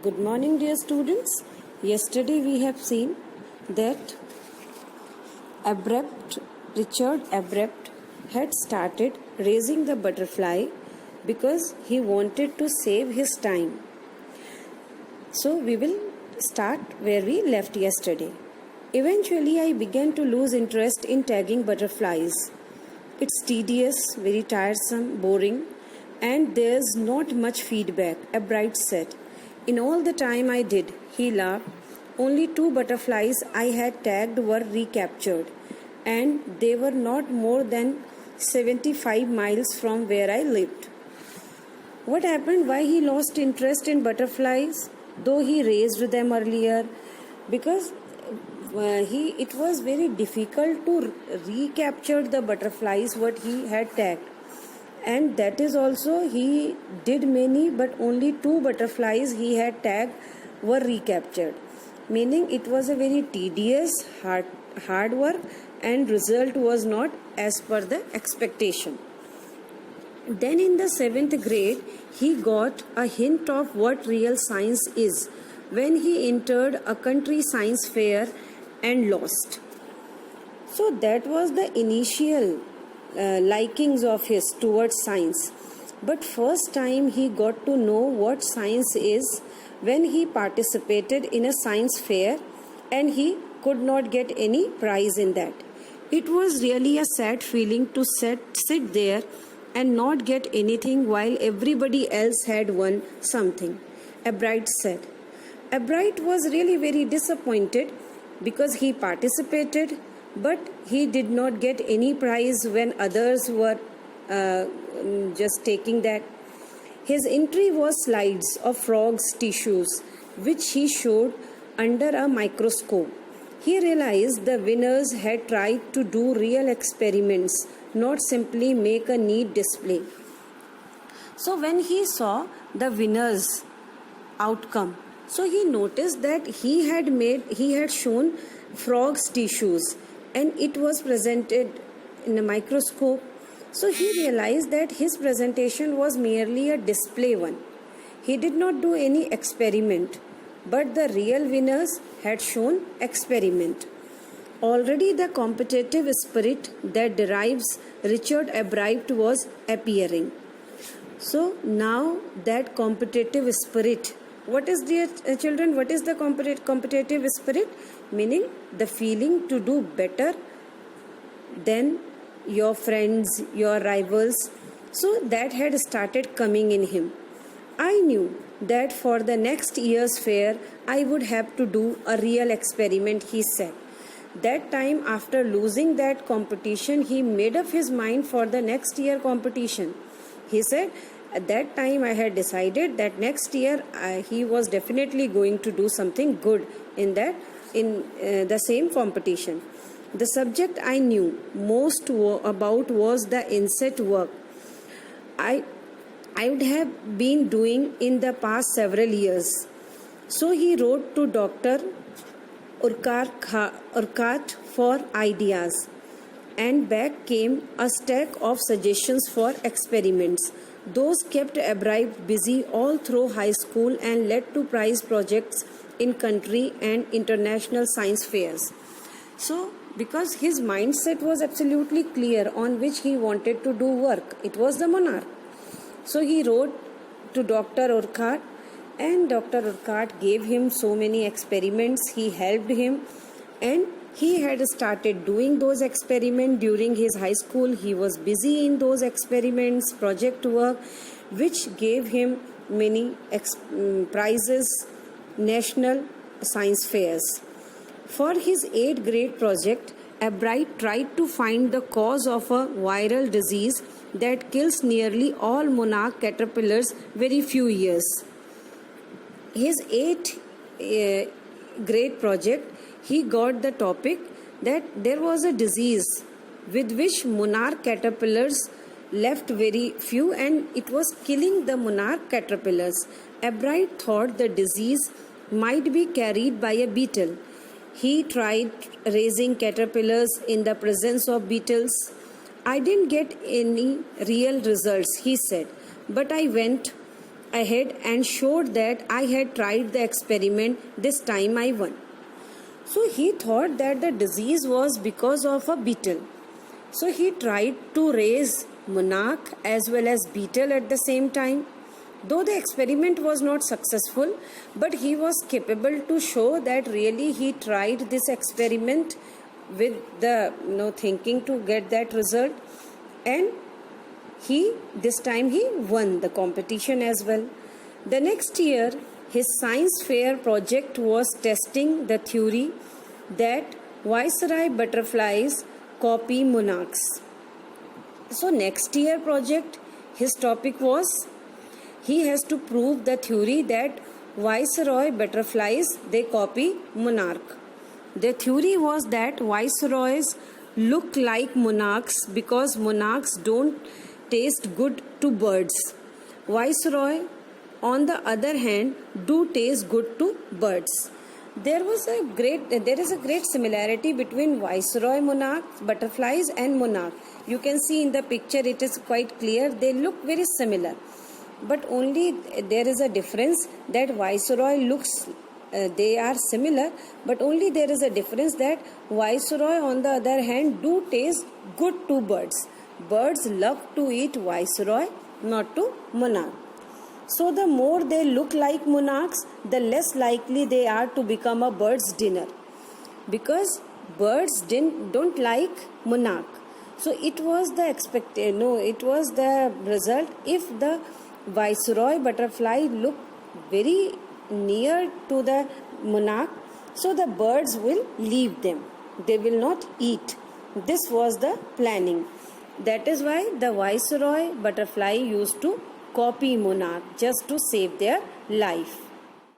Good morning, dear students. Yesterday we have seen that Richard Abrupt had started raising the butterfly because he wanted to save his time. So we will start where we left yesterday. Eventually I began to lose interest in tagging butterflies. It's tedious, very tiresome, boring, and there's not much feedback, Abrupt said. In all the time I did, he laughed, only 2 butterflies I had tagged were recaptured, and they were not more than 75 miles from where I lived. What happened? Why he lost interest in butterflies, though he raised them earlier? Because it was very difficult to recapture the butterflies what he had tagged. And that is also he did many, but only 2 butterflies he had tagged were recaptured, meaning it was a very tedious hard work and result was not as per the expectation. Then in the 7th grade he got a hint of what real science is when he entered a country science fair and lost. So that was the initial likings of his towards science, but first time he got to know what science is when he participated in a science fair and he could not get any prize in that. It was really a sad feeling to sit there and not get anything while everybody else had won something, Abrupt said. Abrupt was really very disappointed because he participated, but he did not get any prize when others were just taking that. His entry was slides of frogs' tissues, which he showed under a microscope. He realized the winners had tried to do real experiments, not simply make a neat display. So when he saw the winners' outcome, so he noticed that he had shown frogs' tissues and it was presented in a microscope. So he realized that his presentation was merely a display one. He did not do any experiment, but the real winners had shown experiment. Already the competitive spirit that derives Richard Abrupt was appearing. So now that competitive spirit, what is the children? What is the competitive spirit? Meaning the feeling to do better than your friends, your rivals. So that had started coming in him. I knew that for the next year's fair, I would have to do a real experiment, he said. That time, after losing that competition, he made up his mind for the next year competition. He said, at that time I had decided that next year he was definitely going to do something good in the same competition. The subject I knew most about was the insect work I would have been doing in the past several years. So he wrote to Dr. Urquhart for ideas, and back came a stack of suggestions for experiments. Those kept Abrupt busy all through high school and led to prize projects in country and international science fairs. So, because his mindset was absolutely clear on which he wanted to do work, it was the monarch. So he wrote to Dr. Urquhart, and Dr. Urquhart gave him so many experiments. He helped him, and he had started doing those experiments during his high school. He was busy in those experiments, project work, which gave him many prizes, national science fairs. For his 8th grade project, Abrupt tried to find the cause of a viral disease that kills nearly all monarch caterpillars very few years. His 8th grade project, he got the topic that there was a disease with which monarch caterpillars left very few and it was killing the monarch caterpillars. Abrupt thought the disease might be carried by a beetle. He tried raising caterpillars in the presence of beetles. I didn't get any real results, he said, but I went ahead and showed that I had tried the experiment. This time I won. So he thought that the disease was because of a beetle. So he tried to raise monarch as well as beetle at the same time. Though the experiment was not successful, but he was capable to show that really he tried this experiment with the thinking to get that result, and this time he won the competition as well. The next year his science fair project was testing the theory that viceroy butterflies copy monarchs. So next year project, his topic was he has to prove the theory that viceroy butterflies they copy monarch. The theory was that viceroys look like monarchs because monarchs don't taste good to birds. Viceroy, on the other hand, do taste good to birds. There is a great similarity between viceroy monarch butterflies and monarch. You can see in the picture, it is quite clear they look very similar, but only there is a difference that viceroy looks they are similar, but only there is a difference that viceroy on the other hand do taste good to birds. Birds love to eat viceroy, not to monarch. So the more they look like monarchs, the less likely they are to become a bird's dinner, because birds don't like monarch. So it was the result. If the viceroy butterfly look very near to the monarch, so the birds will leave them. They will not eat. This was the planning. That is why the viceroy butterfly used to copy monarch just to save their life.